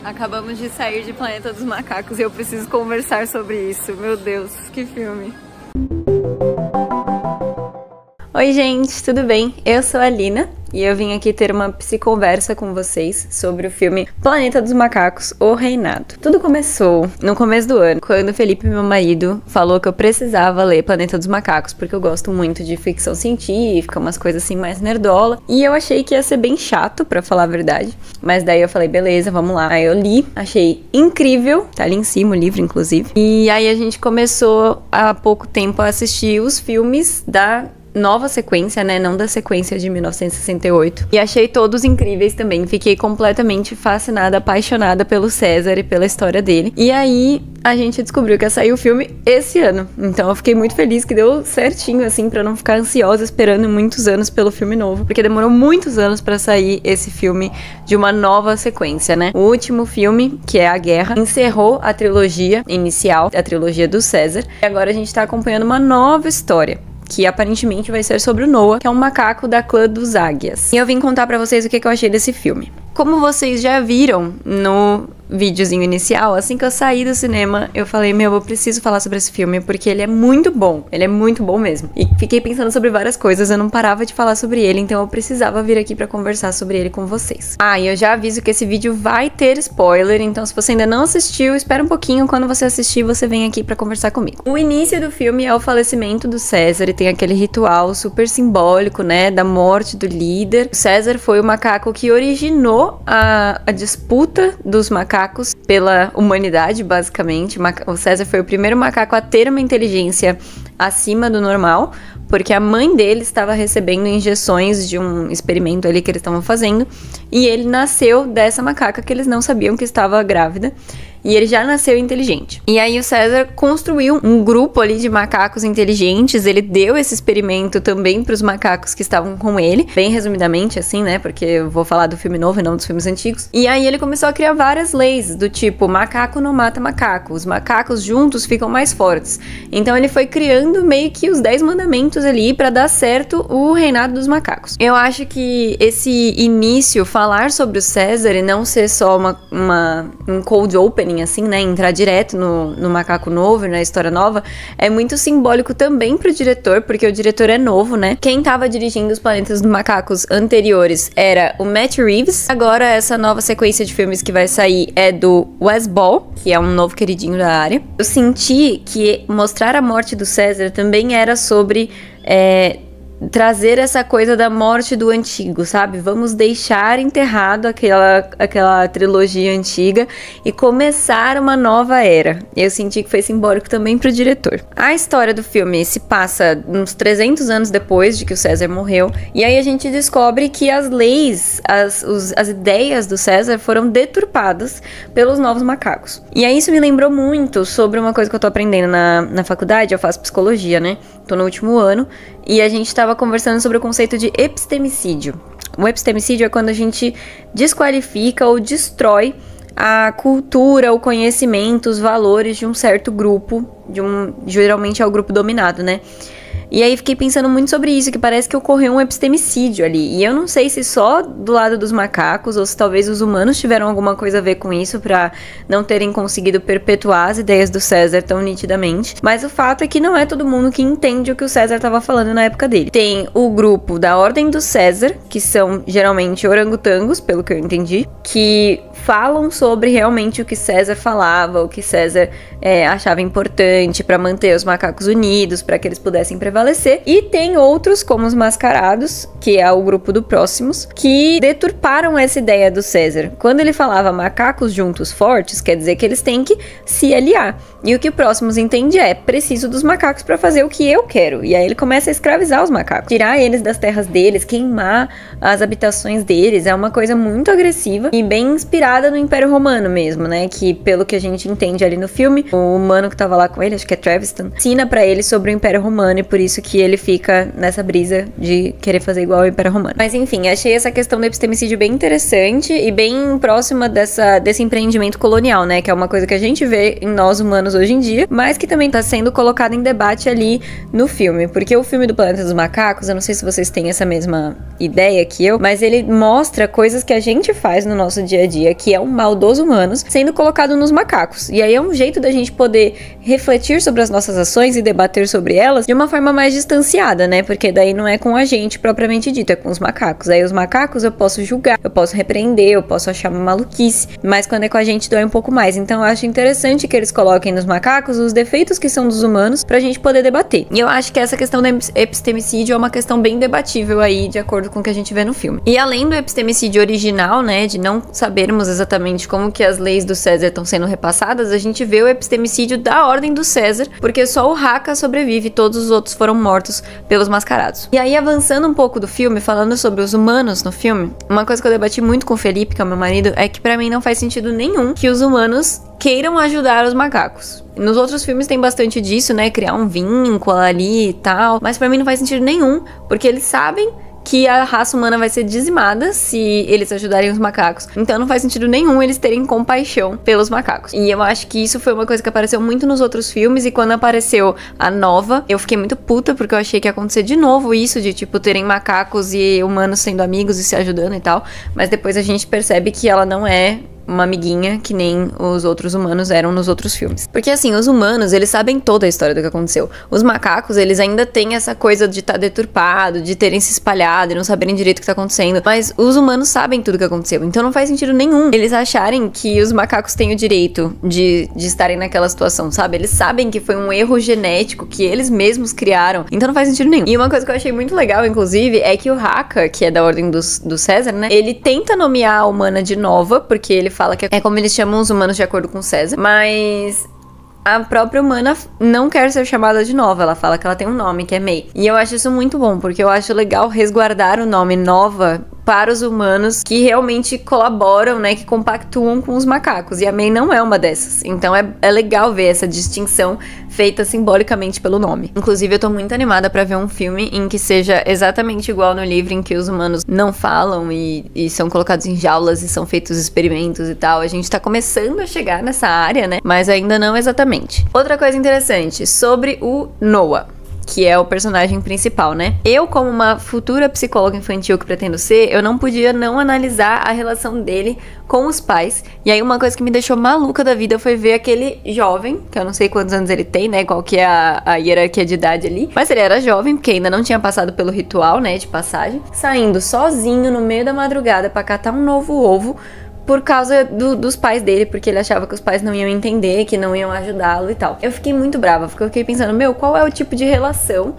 Acabamos de sair de Planeta dos Macacos e eu preciso conversar sobre isso. Meu Deus, que filme. Oi gente, tudo bem? Eu sou a Lina e eu vim aqui ter uma psiconversa com vocês sobre o filme Planeta dos Macacos, O Reinado. Tudo começou no começo do ano, quando o Felipe, meu marido, falou que eu precisava ler Planeta dos Macacos, porque eu gosto muito de ficção científica, umas coisas assim mais nerdola, e eu achei que ia ser bem chato, pra falar a verdade, mas daí eu falei, beleza, vamos lá. Aí eu li, achei incrível, tá ali em cima o livro, inclusive, e aí a gente começou há pouco tempo a assistir os filmes da nova sequência, né, não da sequência de 1968, e achei todos incríveis também, fiquei completamente fascinada, apaixonada pelo César e pela história dele, e aí a gente descobriu que ia sair o filme esse ano, então eu fiquei muito feliz que deu certinho, assim, pra não ficar ansiosa esperando muitos anos pelo filme novo, porque demorou muitos anos pra sair esse filme de uma nova sequência, né. O último filme, que é A Guerra, encerrou a trilogia inicial, a trilogia do César, e agora a gente tá acompanhando uma nova história, que aparentemente vai ser sobre o Noah, que é um macaco da clã dos Águias. E eu vim contar pra vocês o que eu achei desse filme. Como vocês já viram no videozinho inicial, assim que eu saí do cinema, eu falei, meu, eu preciso falar sobre esse filme, porque ele é muito bom mesmo. E fiquei pensando sobre várias coisas, eu não parava de falar sobre ele, então eu precisava vir aqui pra conversar sobre ele com vocês. Ah, e eu já aviso que esse vídeo vai ter spoiler, então se você ainda não assistiu, espera um pouquinho, quando você assistir, você vem aqui pra conversar comigo. O início do filme é o falecimento do César, e tem aquele ritual super simbólico, né, da morte do líder. O César foi o macaco que originou a disputa dos macacos pela humanidade, basicamente. O César foi o primeiro macaco a ter uma inteligência acima do normal, porque a mãe dele estava recebendo injeções de um experimento ali que eles estavam fazendo, e ele nasceu dessa macaca que eles não sabiam que estava grávida, e ele já nasceu inteligente. E aí o César construiu um grupo ali de macacos inteligentes, ele deu esse experimento também para os macacos que estavam com ele, bem resumidamente assim, né, porque eu vou falar do filme novo e não dos filmes antigos. E aí ele começou a criar várias leis, do tipo, macaco não mata macaco, os macacos juntos ficam mais fortes. Então ele foi criando meio que os 10 mandamentos ali para dar certo o reinado dos macacos. Eu acho que esse início, falar sobre o César e não ser só um cold opening, assim, né, entrar direto no macaco novo, na história nova, é muito simbólico também pro diretor, porque o diretor é novo, né. Quem tava dirigindo os Planetas dos Macacos anteriores era o Matt Reeves. Agora essa nova sequência de filmes que vai sair é do Wes Ball, que é um novo queridinho da área. Eu senti que mostrar a morte do César também era sobre trazer essa coisa da morte do antigo, sabe? Vamos deixar enterrado aquela trilogia antiga e começar uma nova era. Eu senti que foi simbólico também pro diretor. A história do filme se passa uns 300 anos depois de que o César morreu, e aí a gente descobre que as leis, as ideias do César foram deturpadas pelos novos macacos. E aí isso me lembrou muito sobre uma coisa que eu tô aprendendo na faculdade. Eu faço psicologia, né? Tô no último ano, e a gente tava conversando sobre o conceito de epistemicídio. O epistemicídio é quando a gente desqualifica ou destrói a cultura, o conhecimento, os valores de um certo grupo, geralmente é o grupo dominado, né? E aí fiquei pensando muito sobre isso, que parece que ocorreu um epistemicídio ali. E eu não sei se só do lado dos macacos, ou se talvez os humanos tiveram alguma coisa a ver com isso, pra não terem conseguido perpetuar as ideias do César tão nitidamente. Mas o fato é que não é todo mundo que entende o que o César estava falando na época dele. Tem o grupo da Ordem do César, que são geralmente orangotangos, pelo que eu entendi, que falam sobre realmente o que César falava, o que César achava importante para manter os macacos unidos, para que eles pudessem prevalecer. E tem outros, como os mascarados, que é o grupo do Próximos, que deturparam essa ideia do César. Quando ele falava macacos juntos fortes, quer dizer que eles têm que se aliar. E o que o Próximos entende é, preciso dos macacos para fazer o que eu quero. E aí ele começa a escravizar os macacos, tirar eles das terras deles, queimar as habitações deles. É uma coisa muito agressiva e bem inspirada no Império Romano mesmo, né? Que pelo que a gente entende ali no filme, o humano que tava lá com ele, acho que é Trevistan, ensina pra ele sobre o Império Romano, e por isso que ele fica nessa brisa de querer fazer igual ao Império Romano. Mas enfim, achei essa questão do epistemicídio bem interessante e bem próxima desse empreendimento colonial, né? Que é uma coisa que a gente vê em nós humanos hoje em dia, mas que também tá sendo colocada em debate ali no filme. Porque o filme do Planeta dos Macacos, eu não sei se vocês têm essa mesma ideia que eu, mas ele mostra coisas que a gente faz no nosso dia a dia, que é um mal dos humanos, sendo colocado nos macacos. E aí é um jeito da gente poder refletir sobre as nossas ações e debater sobre elas de uma forma mais distanciada, né? Porque daí não é com a gente propriamente dito, é com os macacos. Aí os macacos eu posso julgar, eu posso repreender, eu posso achar uma maluquice, mas quando é com a gente dói um pouco mais. Então eu acho interessante que eles coloquem nos macacos os defeitos que são dos humanos pra gente poder debater. E eu acho que essa questão do epistemicídio é uma questão bem debatível aí, de acordo com o que a gente vê no filme. E além do epistemicídio original, né, de não sabermos exatamente como que as leis do César estão sendo repassadas, a gente vê o epistemicídio da Ordem do César, porque só o Haka sobrevive e todos os outros foram mortos pelos mascarados. E aí, avançando um pouco do filme, falando sobre os humanos no filme, uma coisa que eu debati muito com o Felipe, que é o meu marido, é que pra mim não faz sentido nenhum que os humanos queiram ajudar os macacos. Nos outros filmes tem bastante disso, né, criar um vínculo ali e tal, mas pra mim não faz sentido nenhum, porque eles sabem que a raça humana vai ser dizimada se eles ajudarem os macacos. Então não faz sentido nenhum eles terem compaixão pelos macacos. E eu acho que isso foi uma coisa que apareceu muito nos outros filmes, e quando apareceu a nova, eu fiquei muito puta, porque eu achei que ia acontecer de novo isso, de tipo, terem macacos e humanos sendo amigos e se ajudando e tal. Mas depois a gente percebe que ela não é uma amiguinha que nem os outros humanos eram nos outros filmes. Porque assim, os humanos, eles sabem toda a história do que aconteceu. Os macacos, eles ainda têm essa coisa de estar deturpado, de terem se espalhado e não saberem direito o que tá acontecendo. Mas os humanos sabem tudo o que aconteceu. Então não faz sentido nenhum eles acharem que os macacos têm o direito de estarem naquela situação, sabe? Eles sabem que foi um erro genético que eles mesmos criaram. Então não faz sentido nenhum. E uma coisa que eu achei muito legal, inclusive, é que o Haka, que é da Ordem do César, né? Ele tenta nomear a humana de Nova, porque ele fala que é como eles chamam os humanos de acordo com César, mas a própria humana não quer ser chamada de Nova, ela fala que ela tem um nome, que é May. E eu acho isso muito bom, porque eu acho legal resguardar o nome Nova para os humanos que realmente colaboram, né, que compactuam com os macacos, e a May não é uma dessas. Então é legal ver essa distinção feita simbolicamente pelo nome. Inclusive eu tô muito animada pra ver um filme em que seja exatamente igual no livro, em que os humanos não falam e são colocados em jaulas e são feitos experimentos e tal. A gente tá começando a chegar nessa área, né, mas ainda não exatamente. Outra coisa interessante sobre o Noah, que é o personagem principal, né? Eu, como uma futura psicóloga infantil que pretendo ser, eu não podia não analisar a relação dele com os pais. E aí uma coisa que me deixou maluca da vida foi ver aquele jovem, que eu não sei quantos anos ele tem, né? Qual que é a hierarquia de idade ali. Mas ele era jovem, porque ainda não tinha passado pelo ritual, né, de passagem. Saindo sozinho no meio da madrugada pra catar um novo ovo, por causa dos pais dele, porque ele achava que os pais não iam entender, que não iam ajudá-lo e tal. Eu fiquei muito brava, porque eu fiquei pensando, meu, qual é o tipo de relação,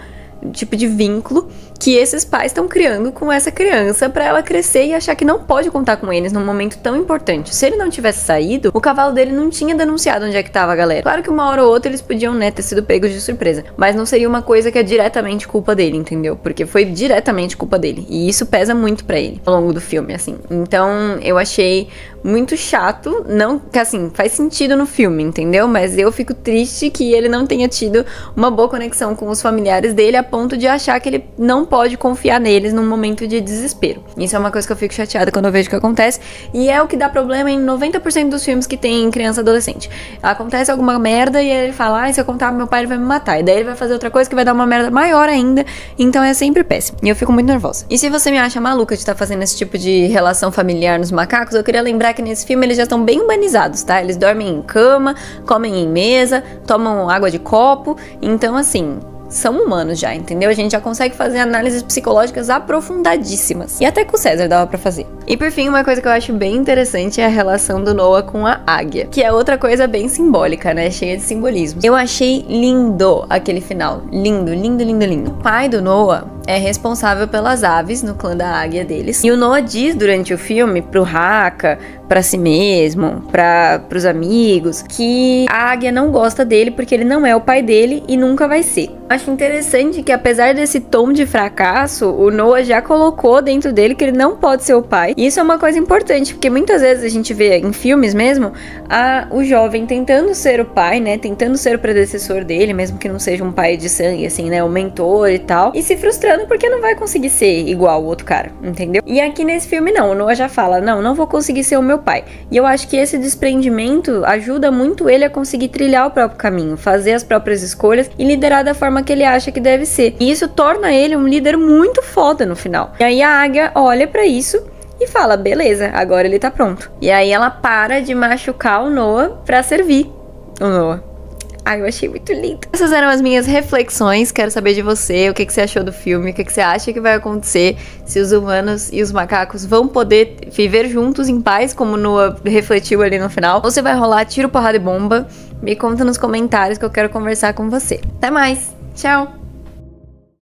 tipo de vínculo que esses pais estão criando com essa criança pra ela crescer e achar que não pode contar com eles num momento tão importante. Se ele não tivesse saído, o cavalo dele não tinha denunciado onde é que tava a galera. Claro que uma hora ou outra eles podiam, né, ter sido pegos de surpresa, mas não seria uma coisa que é diretamente culpa dele, entendeu? Porque foi diretamente culpa dele, e isso pesa muito pra ele ao longo do filme, assim. Então eu achei muito chato, não que assim, faz sentido no filme, entendeu? Mas eu fico triste que ele não tenha tido uma boa conexão com os familiares dele a ponto de achar que ele não pode confiar neles num momento de desespero. Isso é uma coisa que eu fico chateada quando eu vejo que acontece, e é o que dá problema em 90% dos filmes que tem criança e adolescente. Acontece alguma merda e ele fala, ah, se eu contar pro meu pai ele vai me matar, e daí ele vai fazer outra coisa que vai dar uma merda maior ainda, então é sempre péssimo. E eu fico muito nervosa. E se você me acha maluca de estar fazendo esse tipo de relação familiar nos macacos, eu queria lembrar que nesse filme eles já estão bem humanizados, tá? Eles dormem em cama, comem em mesa, tomam água de copo, então assim, são humanos já, entendeu? A gente já consegue fazer análises psicológicas aprofundadíssimas. E até com o César dava pra fazer. E por fim, uma coisa que eu acho bem interessante é a relação do Noah com a águia, que é outra coisa bem simbólica, né? Cheia de simbolismos. Eu achei lindo aquele final. Lindo, lindo, lindo, lindo. O pai do Noah é responsável pelas aves no clã da águia deles. E o Noah diz durante o filme pro Haka, pra si mesmo, pros amigos, que a águia não gosta dele porque ele não é o pai dele e nunca vai ser. Acho interessante que, apesar desse tom de fracasso, o Noah já colocou dentro dele que ele não pode ser o pai. E isso é uma coisa importante, porque muitas vezes a gente vê em filmes mesmo o jovem tentando ser o pai, né, tentando ser o predecessor dele, mesmo que não seja um pai de sangue, assim, né, o mentor e tal, e se frustrando porque não vai conseguir ser igual o outro cara, entendeu? E aqui nesse filme não, o Noah já fala, não vou conseguir ser o meu pai. E eu acho que esse desprendimento ajuda muito ele a conseguir trilhar o próprio caminho, fazer as próprias escolhas e liderar da forma que ele acha que deve ser. E isso torna ele um líder muito foda no final. E aí a águia olha pra isso e fala, beleza, agora ele tá pronto. E aí ela para de machucar o Noah pra servir o Noah. Ai, eu achei muito lindo. Essas eram as minhas reflexões. Quero saber de você, o que você achou do filme, o que você acha que vai acontecer, se os humanos e os macacos vão poder viver juntos em paz, como Noah refletiu ali no final. Ou você vai rolar tiro, porrada e bomba? Me conta nos comentários que eu quero conversar com você. Até mais, tchau!